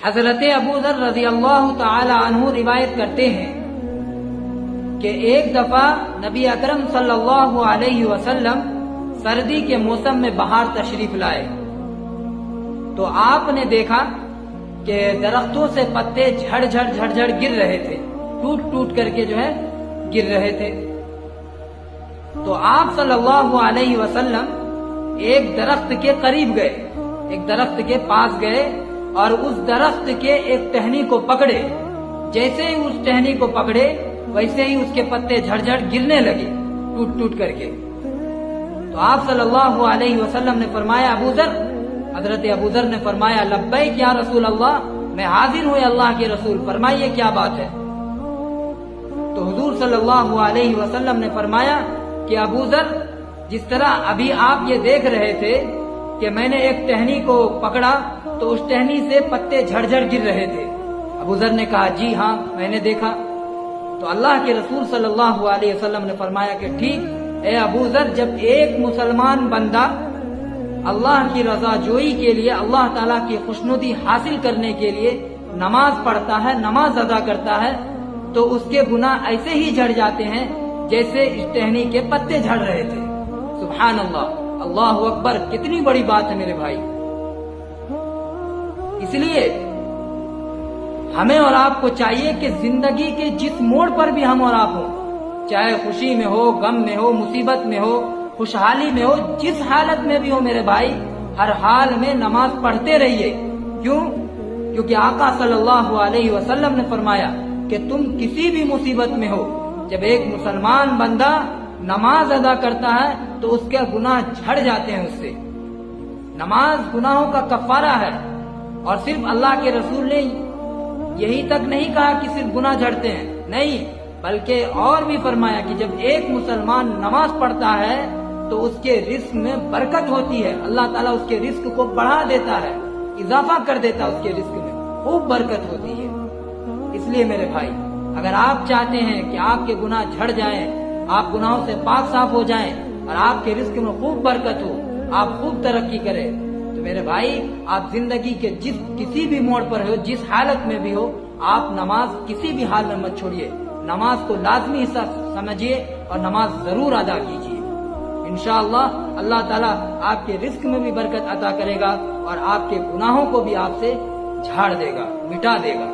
حضرت ابو ذر رضی اللہ تعالی عنہ روایت کرتے ہیں کہ ایک دفعہ نبی اکرم صلی اللہ علیہ وسلم سردی کے موسم میں باہر تشریف لائے تو آپ نے دیکھا کہ درختوں سے پتے جھڑ جھڑ گر رہے تھے، ٹوٹ ٹوٹ کر کے جو ہے گر رہے تھے۔ تو آپ صلی اللہ علیہ وسلم ایک درخت کے قریب گئے، ایک درخت کے پاس گئے اور اس درخت کے ایک ٹہنی کو پکڑے۔ جیسے ہی اس ٹہنی کو پکڑے ویسے ہی اس کے پتے جھڑ گرنے لگے ٹوٹ ٹوٹ کر کے۔ تو آپ صلی اللہ علیہ وسلم نے فرمایا ابو ذر، حضرت ابو ذر نے فرمایا لبیک یا رسول اللہ، میں حاضر ہوں اللہ کے رسول، فرمائیے کیا بات ہے۔ تو حضور صلی اللہ علیہ وسلم نے فرمایا کہ ابو ذر، جس طرح ابھی آپ یہ دیکھ رہے تھے کہ میں نے ایک ٹہنی کو پکڑا تو اس ٹہنی سے پتے جھڑ گر رہے تھے۔ ابو ذر نے کہا جی ہاں میں نے دیکھا۔ تو اللہ کے رسول صلی اللہ علیہ وسلم نے فرمایا کہ ٹھیک اے ابو ذر، جب ایک مسلمان بندہ اللہ کی رضا جوئی کے لیے، اللہ تعالیٰ کی خوشنودی حاصل کرنے کے لیے نماز پڑھتا ہے، نماز ادا کرتا ہے، تو اس کے گناہ ایسے ہی جھڑ جاتے ہیں جیسے اس ٹہنی کے پتے جھڑ رہے تھے۔ سبحان اللہ، اللہ اکبر، کتنی بڑی بات ہے میرے بھائی۔ اس لیے ہمیں اور آپ کو چاہیے کہ زندگی کے جس موڑ پر بھی ہم اور آپ ہوں، چاہے خوشی میں ہو، غم میں ہو، مصیبت میں ہو، خوشحالی میں ہو، جس حالت میں بھی ہو میرے بھائی، ہر حال میں نماز پڑھتے رہیے۔ کیوں؟ کیونکہ آقا صلی اللہ علیہ وسلم نے فرمایا کہ تم کسی بھی مصیبت میں ہو، جب ایک مسلمان بندہ نماز ادا کرتا ہے تو اس کے گناہ جھڑ جاتے ہیں اس سے۔ نماز گناہوں کا کفارہ ہے، اور صرف اللہ کے رسول نے یہی تک نہیں کہا کہ صرف گناہ جھڑتے ہیں، نہیں، بلکہ اور بھی فرمایا کہ جب ایک مسلمان نماز پڑھتا ہے تو اس کے رزق میں برکت ہوتی ہے، اللہ تعالیٰ اس کے رزق کو بڑھا دیتا ہے، اضافہ کر دیتا ہے، اس کے رزق میں خوب برکت ہوتی ہے۔ اس لیے میرے بھائی، اگر آپ چاہتے ہیں کہ آپ کے گناہ جھڑ جائیں، آپ گناہوں سے پاک صاف ہو جائیں اور آپ کے رزق میں خوب برکت ہو، آپ خوب ترقی کریں، تو میرے بھائی آپ زندگی کے کسی بھی موڑ پر ہو، جس حالت میں بھی ہو، آپ نماز کسی بھی حال میں مت چھوڑیے، نماز کو لازمی حصہ سمجھیے اور نماز ضرور ادا کیجیے۔ انشاءاللہ اللہ تعالیٰ آپ کے رزق میں بھی برکت عطا کرے گا اور آپ کے گناہوں کو بھی آپ سے جھاڑ دے گا، مٹا دے گا۔